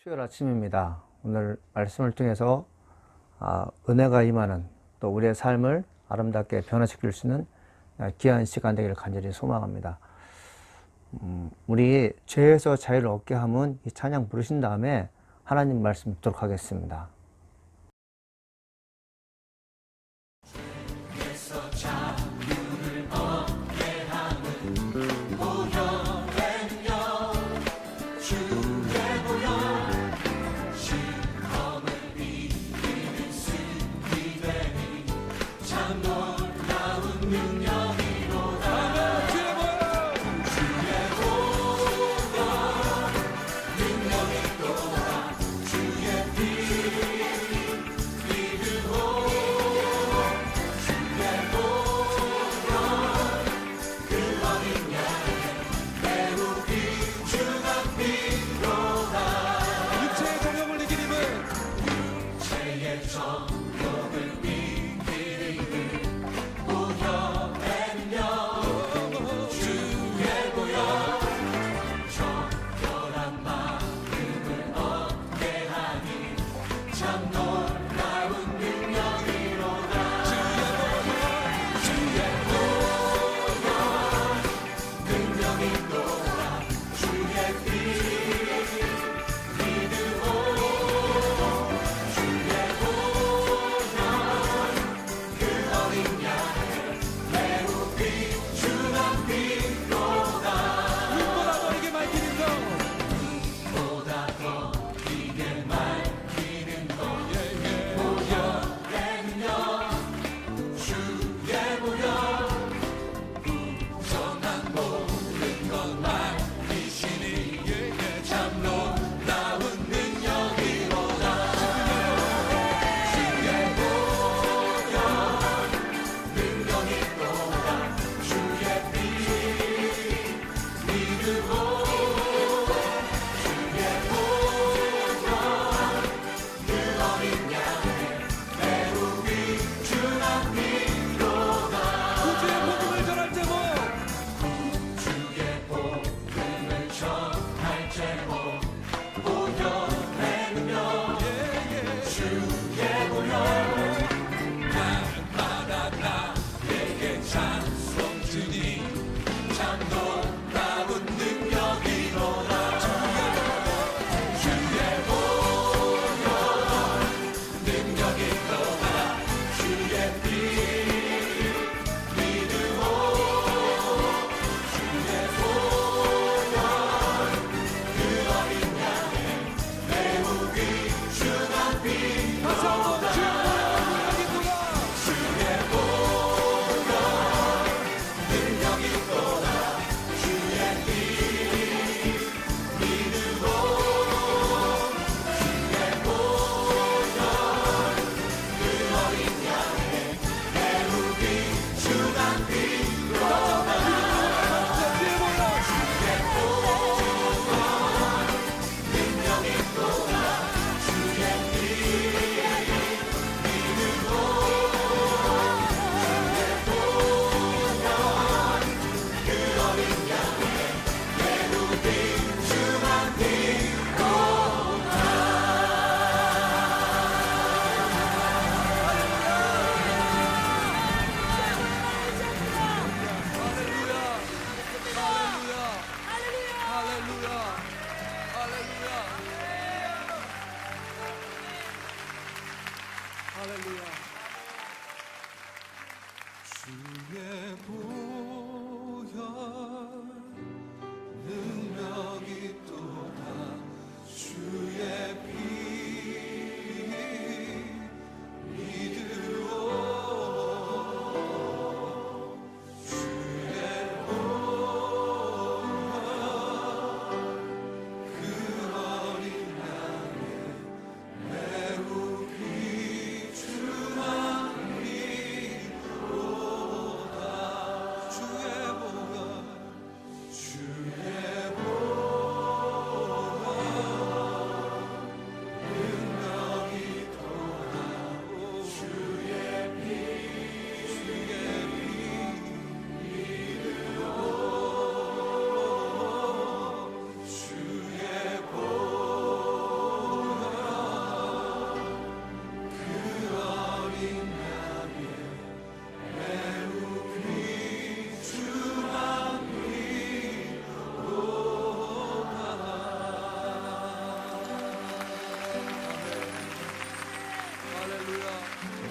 수요일 아침입니다. 오늘 말씀을 통해서 은혜가 임하는 또 우리의 삶을 아름답게 변화시킬 수 있는 귀한 시간 되기를 간절히 소망합니다. 우리 죄에서 자유를 얻게 하면 이 찬양 부르신 다음에 하나님 말씀 듣도록 하겠습니다. 주의 피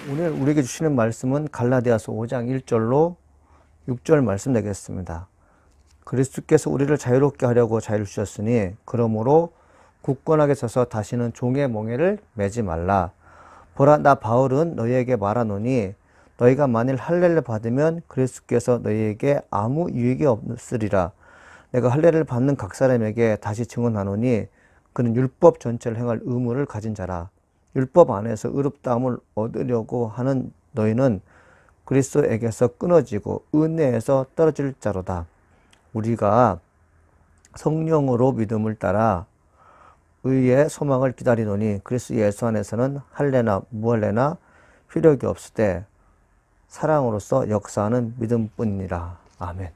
오늘 우리에게 주시는 말씀은 갈라디아서 5장 1절로 6절 말씀 되겠습니다. 그리스도께서 우리를 자유롭게 하려고 자유를 주셨으니 그러므로 굳건하게 서서 다시는 종의 멍에를 매지 말라. 보라, 나 바울은 너희에게 말하노니 너희가 만일 할례를 받으면 그리스도께서 너희에게 아무 유익이 없으리라. 내가 할례를 받는 각 사람에게 다시 증언하노니 그는 율법 전체를 행할 의무를 가진 자라. 율법 안에서 의롭다함을 얻으려고 하는 너희는 그리스도에게서 끊어지고 은혜에서 떨어질 자로다. 우리가 성령으로 믿음을 따라 의의 소망을 기다리노니 그리스도 예수 안에서는 할례나 무할례나 필요가 없을 때 사랑으로서 역사하는 믿음뿐이니라. 아멘.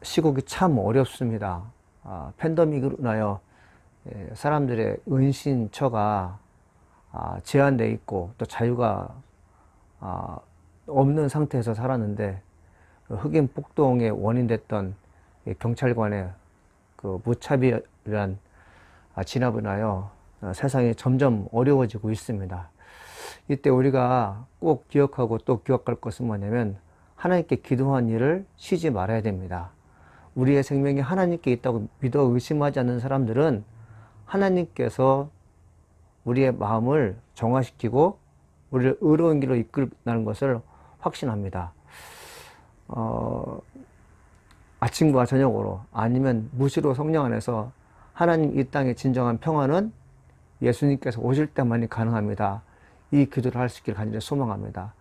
시국이 참 어렵습니다. 팬데믹으로 인하여 사람들의 은신처가 제한되어 있고 또 자유가 없는 상태에서 살았는데, 흑인 폭동의 원인 됐던 경찰관의 그 무차별한 진압을 인하여 세상이 점점 어려워지고 있습니다. 이때 우리가 꼭 기억하고 또 기억할 것은 뭐냐면, 하나님께 기도한 일을 쉬지 말아야 됩니다. 우리의 생명이 하나님께 있다고 믿어 의심하지 않는 사람들은 하나님께서 우리의 마음을 정화시키고 우리를 의로운 길로 이끌다는 것을 확신합니다. 아침과 저녁으로 아니면 무시로 성령 안에서 하나님 이 땅의 진정한 평화는 예수님께서 오실 때만이 가능합니다. 이 기도를 할 수 있기를 간절히 소망합니다.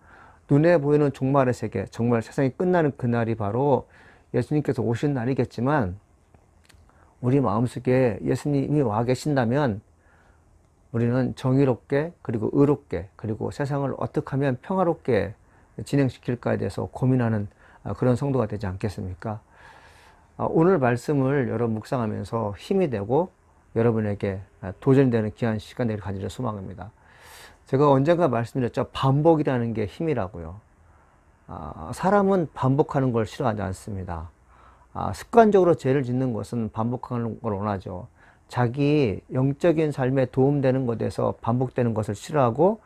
눈에 보이는 종말의 세계, 정말 세상이 끝나는 그날이 바로 예수님께서 오신 날이겠지만, 우리 마음속에 예수님이 와 계신다면 우리는 정의롭게 그리고 의롭게 그리고 세상을 어떻게 하면 평화롭게 진행시킬까에 대해서 고민하는 그런 성도가 되지 않겠습니까? 오늘 말씀을 여러분 묵상하면서 힘이 되고 여러분에게 도전이 되는 귀한 시간 되기를 간절히 소망합니다. 제가 언젠가 말씀드렸죠. 반복이라는 게 힘이라고요. 사람은 반복하는 걸 싫어하지 않습니다. 습관적으로 죄를 짓는 것은 반복하는 걸 원하죠. 자기 영적인 삶에 도움되는 것에서 반복되는 것을 싫어하고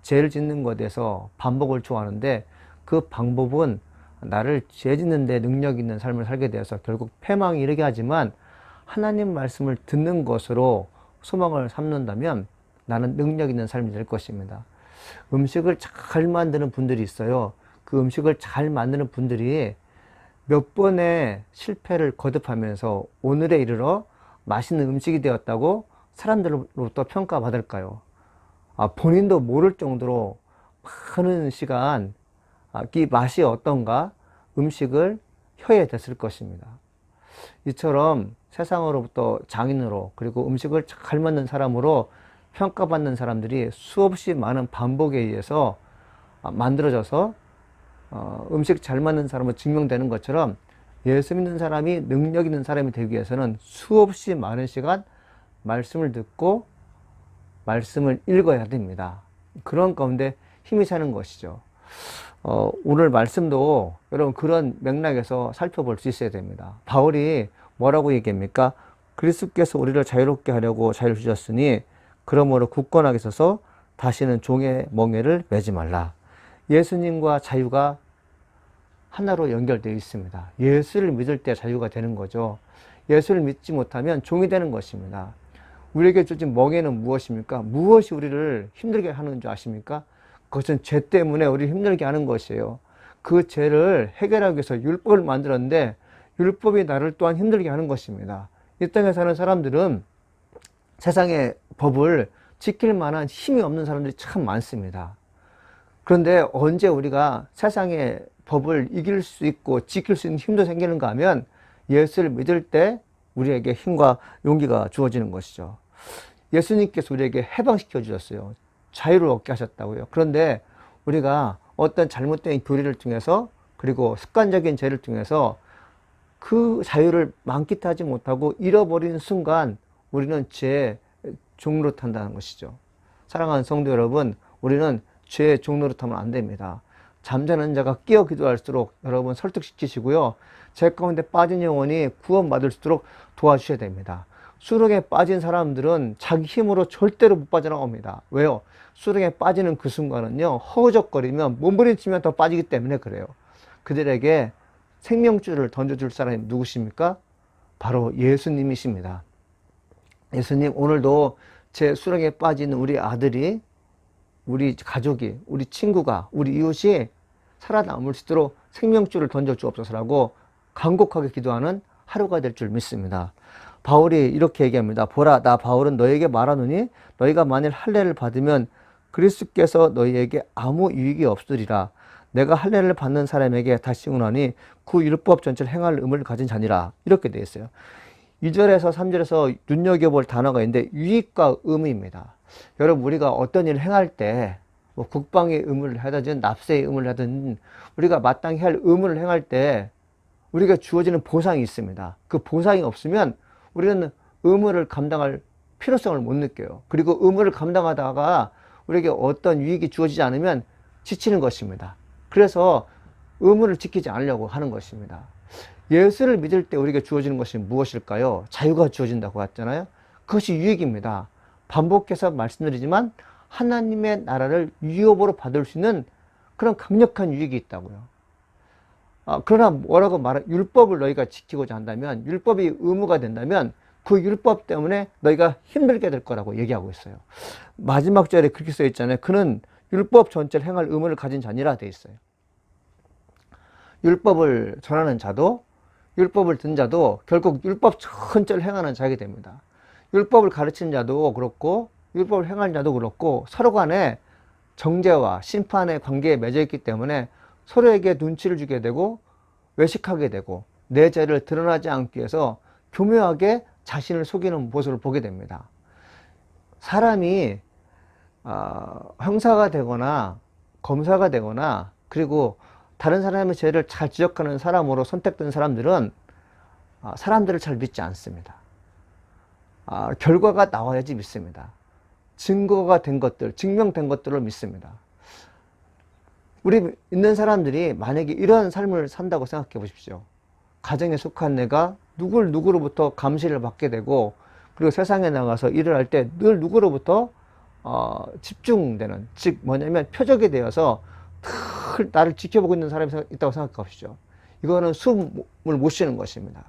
죄를 짓는 것에서 반복을 좋아하는데, 그 방법은 나를 죄 짓는 데 능력 있는 삶을 살게 되어서 결국 패망에 이르게 하지만, 하나님 말씀을 듣는 것으로 소망을 삼는다면 나는 능력 있는 삶이 될 것입니다. 음식을 잘 만드는 분들이 있어요. 그 음식을 잘 만드는 분들이 몇 번의 실패를 거듭하면서 오늘에 이르러 맛있는 음식이 되었다고 사람들로부터 평가받을까요? 본인도 모를 정도로 많은 시간 이 맛이 어떤가 음식을 혀에 댔을 것입니다. 이처럼 세상으로부터 장인으로 그리고 음식을 잘 만든 사람으로 평가받는 사람들이 수없이 많은 반복에 의해서 만들어져서 음식 잘 만든 사람으로 증명되는 것처럼, 예수 믿는 사람이 능력 있는 사람이 되기 위해서는 수없이 많은 시간 말씀을 듣고 말씀을 읽어야 됩니다. 그런 가운데 힘이 사는 것이죠. 오늘 말씀도 여러분 그런 맥락에서 살펴볼 수 있어야 됩니다. 바울이 뭐라고 얘기합니까? 그리스도께서 우리를 자유롭게 하려고 자유를 주셨으니 그러므로 굳건하게 서서 다시는 종의 멍에를 매지 말라. 예수님과 자유가 하나로 연결되어 있습니다. 예수를 믿을 때 자유가 되는 거죠. 예수를 믿지 못하면 종이 되는 것입니다. 우리에게 주어진 멍에는 무엇입니까? 무엇이 우리를 힘들게 하는 줄 아십니까? 그것은 죄 때문에 우리를 힘들게 하는 것이에요. 그 죄를 해결하기 위해서 율법을 만들었는데 율법이 나를 또한 힘들게 하는 것입니다. 이 땅에 사는 사람들은 세상의 법을 지킬 만한 힘이 없는 사람들이 참 많습니다. 그런데 언제 우리가 세상의 법을 이길 수 있고 지킬 수 있는 힘도 생기는가 하면, 예수를 믿을 때 우리에게 힘과 용기가 주어지는 것이죠. 예수님께서 우리에게 해방시켜 주셨어요. 자유를 얻게 하셨다고요. 그런데 우리가 어떤 잘못된 교리를 통해서 그리고 습관적인 죄를 통해서 그 자유를 만끽하지 못하고 잃어버리는 순간 우리는 죄의 종노릇한다는 것이죠. 사랑하는 성도 여러분, 우리는 죄의 종노릇하면 안 됩니다. 잠자는 자가 깨어 기도할수록 여러분 설득시키시고요, 죄 가운데 빠진 영혼이 구원받을 수 있도록 도와주셔야 됩니다. 수렁에 빠진 사람들은 자기 힘으로 절대로 못 빠져나옵니다. 왜요? 수렁에 빠지는 그 순간은요, 허우적거리면 몸부림치면 더 빠지기 때문에 그래요. 그들에게 생명줄을 던져줄 사람이 누구십니까? 바로 예수님이십니다. 예수님, 오늘도 제 수렁에 빠진 우리 아들이, 우리 가족이, 우리 친구가, 우리 이웃이 살아남을 수 있도록 생명줄을 던져주옵소서라고 간곡하게 기도하는 하루가 될 줄 믿습니다. 바울이 이렇게 얘기합니다. 보라, 나 바울은 너에게 말하노니 너희가 만일 할례를 받으면 그리스도께서 너희에게 아무 유익이 없으리라. 내가 할례를 받는 사람에게 다시 응하니 그 율법 전체를 행할 의무를 가진 자니라. 이렇게 되어 있어요. 2절에서 3절에서 눈여겨볼 단어가 있는데 유익과 의무입니다. 여러분, 우리가 어떤 일을 행할 때 뭐 국방의 의무를 하든 납세의 의무를 하든 우리가 마땅히 할 의무를 행할 때 우리가 주어지는 보상이 있습니다. 그 보상이 없으면 우리는 의무를 감당할 필요성을 못 느껴요. 그리고 의무를 감당하다가 우리에게 어떤 유익이 주어지지 않으면 지치는 것입니다. 그래서 의무를 지키지 않으려고 하는 것입니다. 예수를 믿을 때 우리에게 주어지는 것이 무엇일까요? 자유가 주어진다고 했잖아요. 그것이 유익입니다. 반복해서 말씀드리지만 하나님의 나라를 유업으로 받을 수 있는 그런 강력한 유익이 있다고요. 그러나 뭐라고 율법을 너희가 지키고자 한다면, 율법이 의무가 된다면 그 율법 때문에 너희가 힘들게 될 거라고 얘기하고 있어요. 마지막 절에 그렇게 써 있잖아요. 그는 율법 전체를 행할 의무를 가진 자니라 돼 있어요. 율법을 전하는 자도 율법을 든 자도 결국 율법 전체를 행하는 자게 됩니다. 율법을 가르치는 자도 그렇고 율법을 행하는 자도 그렇고 서로 간에 정죄와 심판의 관계에 맺어 있기 때문에 서로에게 눈치를 주게 되고 외식하게 되고 내 죄를 드러나지 않기 위해서 교묘하게 자신을 속이는 모습을 보게 됩니다. 사람이 형사가 되거나 검사가 되거나 그리고 다른 사람의 죄를 잘 지적하는 사람으로 선택된 사람들은 사람들을 잘 믿지 않습니다. 결과가 나와야지 믿습니다. 증거가 된 것들, 증명된 것들을 믿습니다. 우리 있는 사람들이 만약에 이런 삶을 산다고 생각해 보십시오. 가정에 속한 내가 누구로부터 감시를 받게 되고 그리고 세상에 나가서 일을 할 때 늘 누구로부터 집중되는, 즉 뭐냐면 표적이 되어서 늘 나를 지켜보고 있는 사람이 있다고 생각해 보십시오. 이거는 숨을 못 쉬는 것입니다.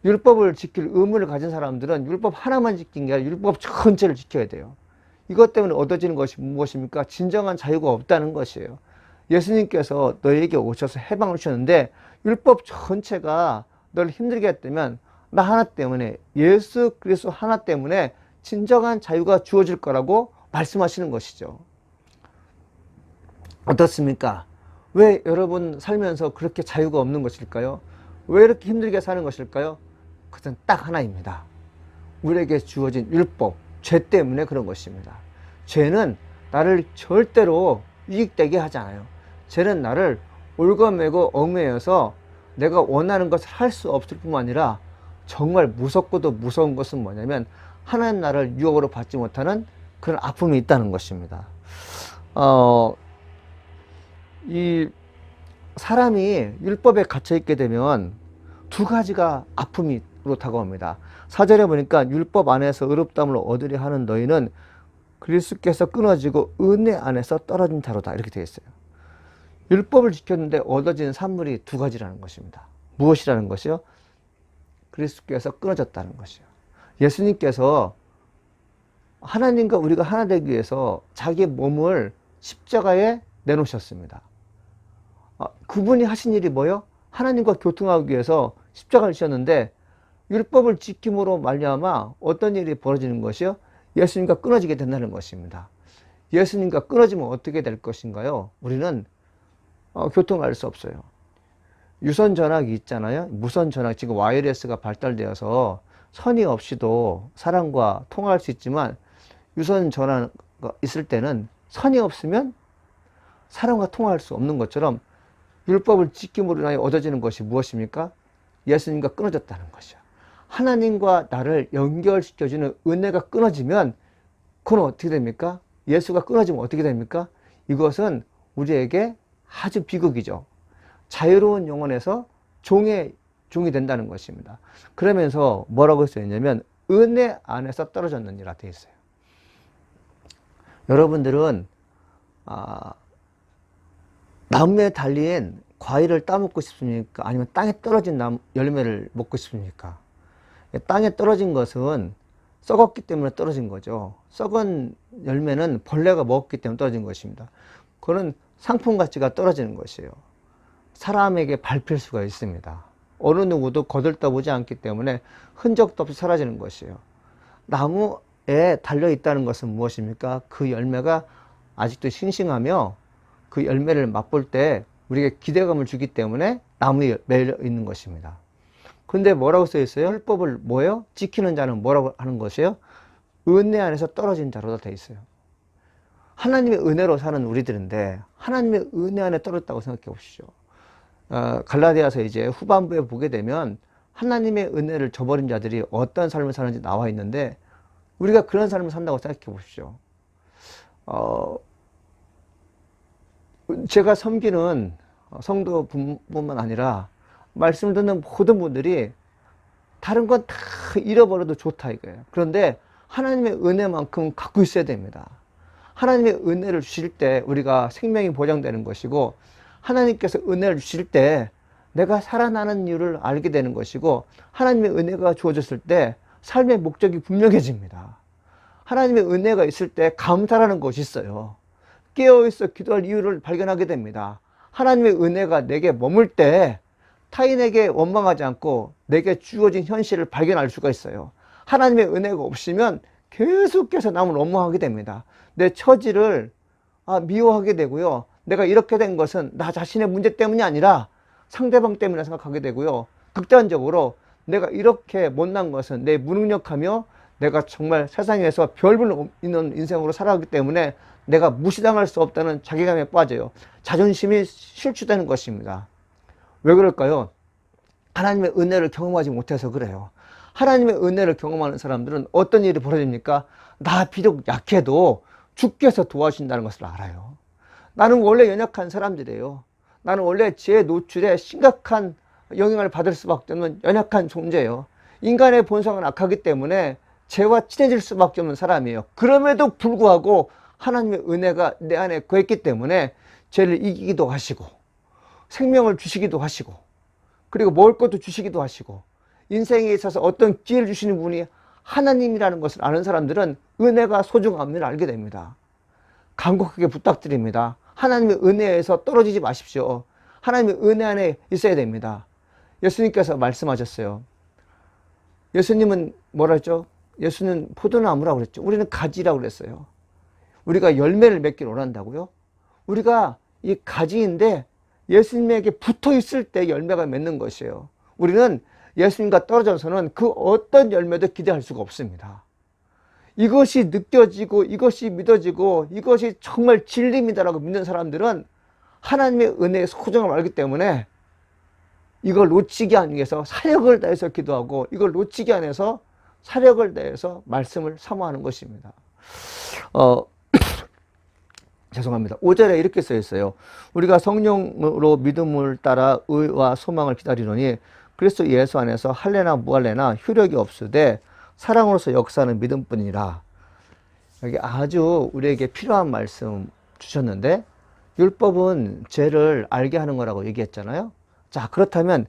율법을 지킬 의무를 가진 사람들은 율법 하나만 지킨 게 아니라 율법 전체를 지켜야 돼요. 이것 때문에 얻어지는 것이 무엇입니까? 진정한 자유가 없다는 것이에요. 예수님께서 너에게 오셔서 해방을 주셨는데 율법 전체가 너를 힘들게 했다면 나 하나 때문에, 예수 그리스도 하나 때문에 진정한 자유가 주어질 거라고 말씀하시는 것이죠. 어떻습니까? 왜 여러분 살면서 그렇게 자유가 없는 것일까요? 왜 이렇게 힘들게 사는 것일까요? 그것은 딱 하나입니다. 우리에게 주어진 율법, 죄 때문에 그런 것입니다. 죄는 나를 절대로 유익되게 하지 않아요. 죄는 나를 올가매고 얽매여서 내가 원하는 것을 할 수 없을 뿐만 아니라 정말 무섭고도 무서운 것은 뭐냐면 하나님 나라를 유혹으로 받지 못하는 그런 아픔이 있다는 것입니다. 이 사람이 율법에 갇혀 있게 되면 두 가지가 아픔으로 다가옵니다. 4절에 보니까 율법 안에서 의롭다함을 얻으려 하는 너희는 그리스도께서 끊어지고 은혜 안에서 떨어진 자로다, 이렇게 되어 있어요. 율법을 지켰는데 얻어지는 산물이 두 가지라는 것입니다. 무엇이라는 것이요? 그리스도께서 끊어졌다는 것이요. 예수님께서 하나님과 우리가 하나 되기 위해서 자기의 몸을 십자가에 내놓으셨습니다. 그분이 하신 일이 뭐요? 하나님과 교통하기 위해서 십자가를 지셨는데 율법을 지킴으로 말미암아 어떤 일이 벌어지는 것이요? 예수님과 끊어지게 된다는 것입니다. 예수님과 끊어지면 어떻게 될 것인가요? 우리는 교통할 수 없어요. 유선 전화기 있잖아요. 무선 전화기, 지금 와이어리스가 발달되어서 선이 없이도 사람과 통화할 수 있지만 유선 전화가 있을 때는 선이 없으면 사람과 통화할 수 없는 것처럼 율법을 지킴으로 인하여 얻어지는 것이 무엇입니까? 예수님과 끊어졌다는 것이죠. 하나님과 나를 연결시켜주는 은혜가 끊어지면 그건 어떻게 됩니까? 예수가 끊어지면 어떻게 됩니까? 이것은 우리에게 아주 비극이죠. 자유로운 영혼에서 종이 된다는 것입니다. 그러면서 뭐라고 써있냐면 은혜 안에서 떨어졌느니라 되어 있어요. 여러분들은 나무에 달린 과일을 따먹고 싶습니까? 아니면 땅에 떨어진 열매를 먹고 싶습니까? 땅에 떨어진 것은 썩었기 때문에 떨어진 거죠. 썩은 열매는 벌레가 먹었기 때문에 떨어진 것입니다. 그거는 상품 가치가 떨어지는 것이에요. 사람에게 밟힐 수가 있습니다. 어느 누구도 거들떠보지 않기 때문에 흔적도 없이 사라지는 것이에요. 나무에 달려있다는 것은 무엇입니까? 그 열매가 아직도 싱싱하며 그 열매를 맛볼 때 우리에게 기대감을 주기 때문에 나무에 매여 있는 것입니다. 근데 뭐라고 써 있어요? 율법을 뭐예요? 지키는 자는 뭐라고 하는 것이에요? 은혜 안에서 떨어진 자로다 되어 있어요. 하나님의 은혜로 사는 우리들인데 하나님의 은혜 안에 떨어졌다고 생각해 보시죠. 갈라디아서 이제 후반부에 보게 되면 하나님의 은혜를 저버린 자들이 어떤 삶을 사는지 나와 있는데 우리가 그런 삶을 산다고 생각해 보십시오. 제가 섬기는 성도뿐만 아니라 말씀을 듣는 모든 분들이 다른 건 다 잃어버려도 좋다 이거예요. 그런데 하나님의 은혜만큼 갖고 있어야 됩니다. 하나님의 은혜를 주실 때 우리가 생명이 보장되는 것이고 하나님께서 은혜를 주실 때 내가 살아나는 이유를 알게 되는 것이고 하나님의 은혜가 주어졌을 때 삶의 목적이 분명해집니다. 하나님의 은혜가 있을 때 감사라는 것이 있어요. 깨어있어 기도할 이유를 발견하게 됩니다. 하나님의 은혜가 내게 머물 때 타인에게 원망하지 않고 내게 주어진 현실을 발견할 수가 있어요. 하나님의 은혜가 없으면 계속해서 남을 원망하게 됩니다. 내 처지를 미워하게 되고요. 내가 이렇게 된 것은 나 자신의 문제 때문이 아니라 상대방 때문에 생각하게 되고요. 극단적으로 내가 이렇게 못난 것은 내 무능력하며 내가 정말 세상에서 별볼 있는 인생으로 살아가기 때문에 내가 무시당할 수 없다는 자괴감에 빠져요. 자존심이 실추되는 것입니다. 왜 그럴까요? 하나님의 은혜를 경험하지 못해서 그래요. 하나님의 은혜를 경험하는 사람들은 어떤 일이 벌어집니까? 나 비록 약해도 주께서 도와주신다는 것을 알아요. 나는 원래 연약한 사람들이에요. 나는 원래 제 노출에 심각한 영향을 받을 수밖에 없는 연약한 존재예요. 인간의 본성은 악하기 때문에 죄와 친해질 수밖에 없는 사람이에요. 그럼에도 불구하고 하나님의 은혜가 내 안에 거했기 때문에 죄를 이기기도 하시고 생명을 주시기도 하시고 그리고 먹을 것도 주시기도 하시고 인생에 있어서 어떤 기회를 주시는 분이 하나님이라는 것을 아는 사람들은 은혜가 소중함을 알게 됩니다. 간곡하게 부탁드립니다. 하나님의 은혜에서 떨어지지 마십시오. 하나님의 은혜 안에 있어야 됩니다. 예수님께서 말씀하셨어요. 예수님은 뭐라 했죠? 예수는 포도나무라고 그랬죠. 우리는 가지라고 그랬어요. 우리가 열매를 맺기를 원한다고요? 우리가 이 가지인데 예수님에게 붙어 있을 때 열매가 맺는 것이에요. 우리는 예수님과 떨어져서는 그 어떤 열매도 기대할 수가 없습니다. 이것이 느껴지고 이것이 믿어지고 이것이 정말 진리입니다라고 믿는 사람들은 하나님의 은혜의 소중함을 알기 때문에 이걸 놓치기 하기 위해서 사력을 다해서 기도하고 이걸 놓치기 위해서 사력을 다해서 말씀을 사모하는 것입니다. 죄송합니다. 5절에 이렇게 써 있어요. 우리가 성령으로 믿음을 따라 의와 소망을 기다리노니 그리스도 예수 안에서 할례나 무할례나 효력이 없으되 사랑으로서 역사하는 믿음뿐이라. 여기 아주 우리에게 필요한 말씀 주셨는데 율법은 죄를 알게 하는 거라고 얘기했잖아요. 자, 그렇다면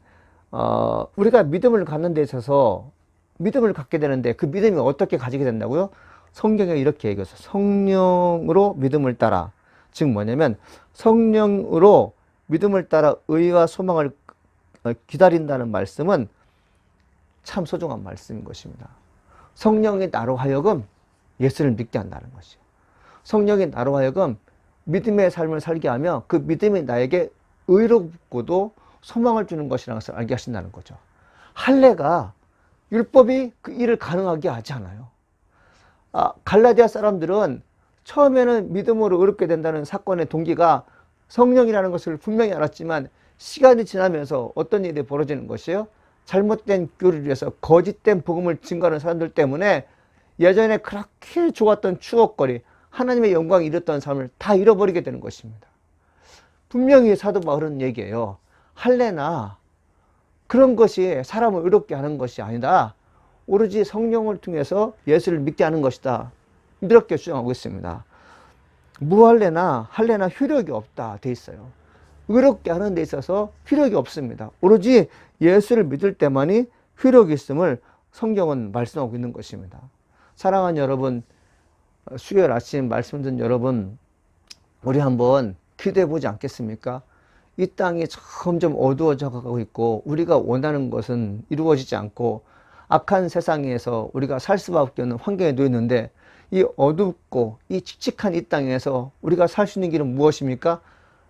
우리가 믿음을 갖는 데 있어서 믿음을 갖게 되는데 그 믿음이 어떻게 가지게 된다고요? 성경에 이렇게 얘기했어요. 성령으로 믿음을 따라. 즉 뭐냐면 성령으로 믿음을 따라 의와 소망을 기다린다는 말씀은 참 소중한 말씀인 것입니다. 성령이 나로 하여금 예수를 믿게 한다는 것이요. 성령이 나로 하여금 믿음의 삶을 살게 하며 그 믿음이 나에게 의롭고도 소망을 주는 것이라는 것을 알게 하신다는 거죠. 할례가 율법이 그 일을 가능하게 하지 않아요. 갈라디아 사람들은 처음에는 믿음으로 의롭게 된다는 사건의 동기가 성령이라는 것을 분명히 알았지만 시간이 지나면서 어떤 일이 벌어지는 것이에요? 잘못된 교리를 위해서 거짓된 복음을 증거하는 사람들 때문에 예전에 그렇게 좋았던 추억거리, 하나님의 영광을 잃었던 삶을 다 잃어버리게 되는 것입니다. 분명히 사도 바울은 얘기해요. 할례나 그런 것이 사람을 의롭게 하는 것이 아니다. 오로지 성령을 통해서 예수를 믿게 하는 것이다. 이렇게 주장하고 있습니다. 무할례나 할례나 효력이 없다 돼 있어요. 의롭게 하는 데 있어서 효력이 없습니다. 오로지 예수를 믿을 때만이 효력이 있음을 성경은 말씀하고 있는 것입니다. 사랑하는 여러분, 수요일 아침 말씀 듣는 여러분, 우리 한번 기도해 보지 않겠습니까? 이 땅이 점점 어두워져 가고 있고 우리가 원하는 것은 이루어지지 않고 악한 세상에서 우리가 살 수밖에 없는 환경에 놓여 있는데, 이 어둡고 이 칙칙한 이 땅에서 우리가 살 수 있는 길은 무엇입니까?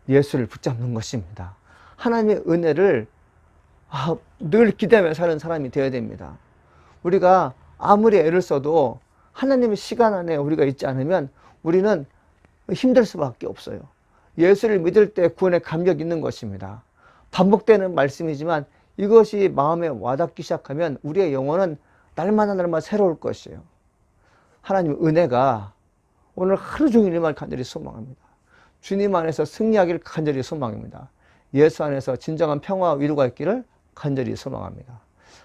예수를 붙잡는 것입니다. 하나님의 은혜를 늘 기대하며 사는 사람이 되어야 됩니다. 우리가 아무리 애를 써도 하나님의 시간 안에 우리가 있지 않으면 우리는 힘들 수밖에 없어요. 예수를 믿을 때 구원의 감격이 있는 것입니다. 반복되는 말씀이지만 이것이 마음에 와닿기 시작하면 우리의 영혼은 날마다 날마다 새로울 것이에요. 하나님의 은혜가 오늘 하루 종일 일만 간절히 소망합니다. 주님 안에서 승리하기를 간절히 소망합니다. 예수 안에서 진정한 평화와 위로가 있기를 간절히 소망합니다.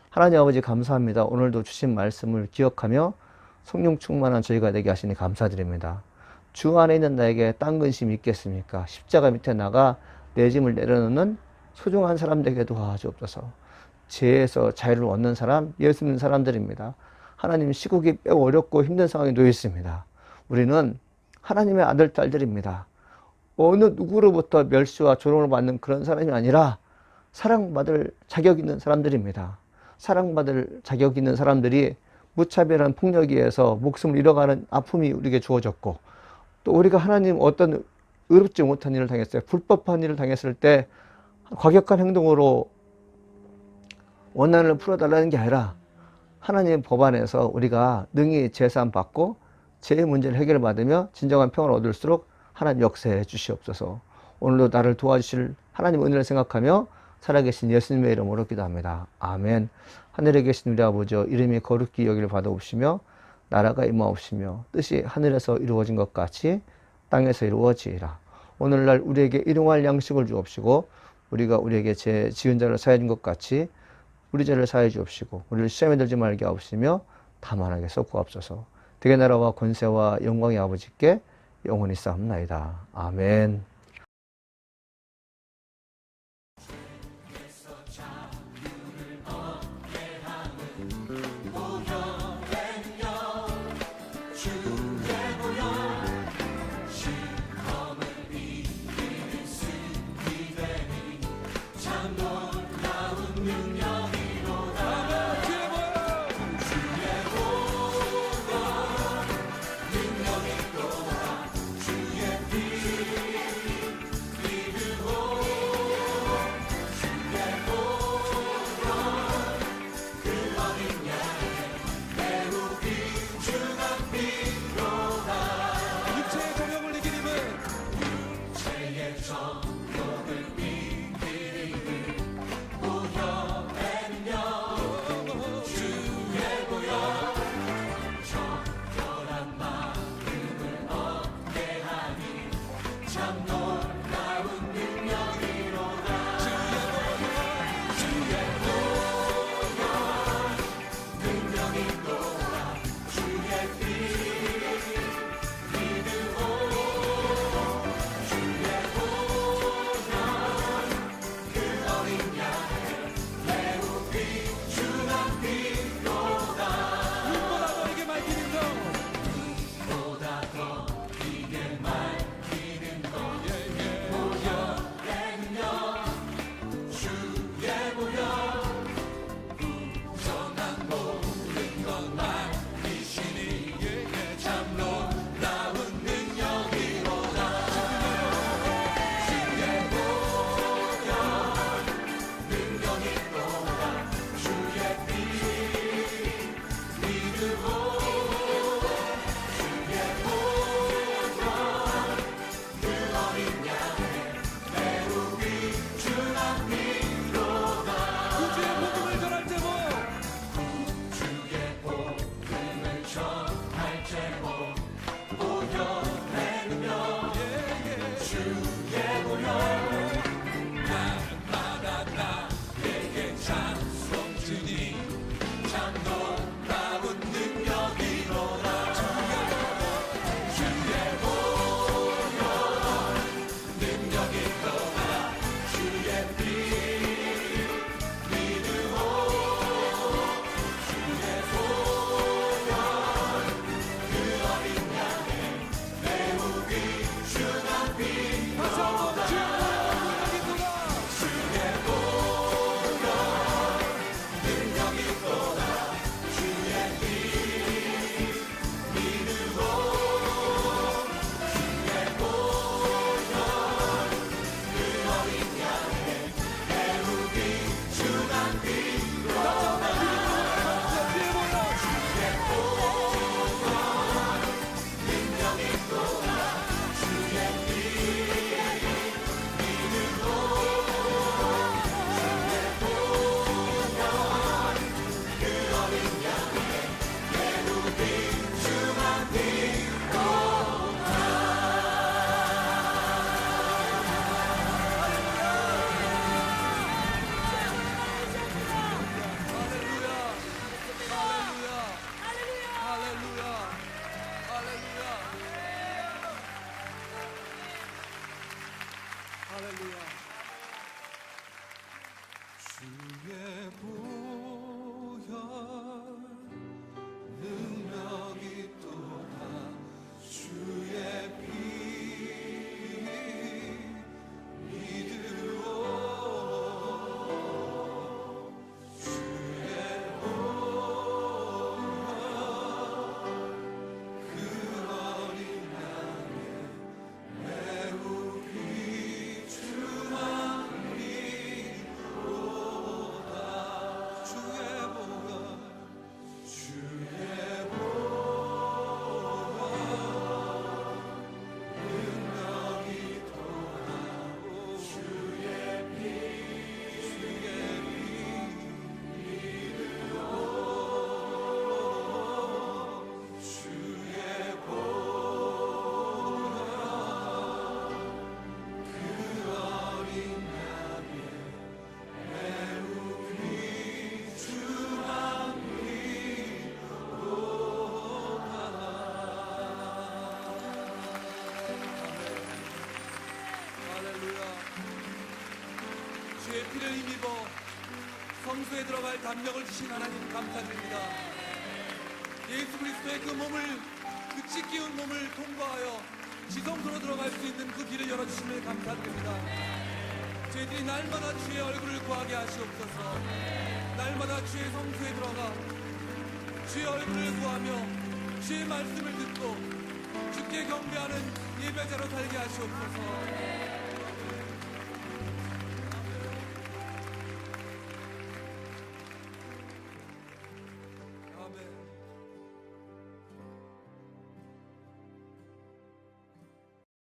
하나님 아버지 감사합니다. 오늘도 주신 말씀을 기억하며 성령 충만한 저희가 되게 하시니 감사드립니다. 주 안에 있는 나에게 딴 근심이 있겠습니까? 십자가 밑에 나가 내 짐을 내려놓는 소중한 사람 되게 도와주옵소서. 죄에서 자유를 얻는 사람, 예수 믿는 사람들입니다. 하나님, 시국이 매우 어렵고 힘든 상황에 놓여 있습니다. 우리는 하나님의 아들, 딸들입니다. 어느 누구로부터 멸시와 조롱을 받는 그런 사람이 아니라 사랑받을 자격 있는 사람들입니다. 사랑받을 자격 있는 사람들이 무차별한 폭력에 의해서 목숨을 잃어가는 아픔이 우리에게 주어졌고, 또 우리가 하나님 어떤 의롭지 못한 일을 당했어요. 불법한 일을 당했을 때 과격한 행동으로 원한을 풀어달라는 게 아니라 하나님의 법 안에서 우리가 능히 제사함 받고 죄의 문제를 해결받으며 진정한 평화를 얻을수록 하나님 역사해 주시옵소서. 오늘도 나를 도와주실 하나님 은혜를 생각하며 살아계신 예수님의 이름으로 기도합니다. 아멘. 하늘에 계신 우리 아버지, 이름이 거룩히 여기를 받아옵시며 나라가 임하옵시며 뜻이 하늘에서 이루어진 것 같이 땅에서 이루어지리라. 오늘날 우리에게 일용할 양식을 주옵시고 우리가 우리에게 죄 지은 자를 사해 준 것 같이 우리 죄를 사해 주옵시고 우리를 시험에 들지 말게 하옵시며 다만 하게 섞어옵소서. 되게 나라와 권세와 영광의 아버지께 영원히 싸움나이다. 아멘. 날마다 나에게 찬송 주니 참 놀라 살 담력을 주신 하나님 감사드립니다. 예수 그리스도의 그 몸을, 그 찢기운 몸을 통과하여 지성소로 들어갈 수 있는 그 길을 열어주심을 감사드립니다. 저희들이 날마다 주의 얼굴을 구하게 하시옵소서. 날마다 주의 성소에 들어가 주의 얼굴을 구하며 주의 말씀을 듣고 주께 경배하는 예배자로 살게 하시옵소서.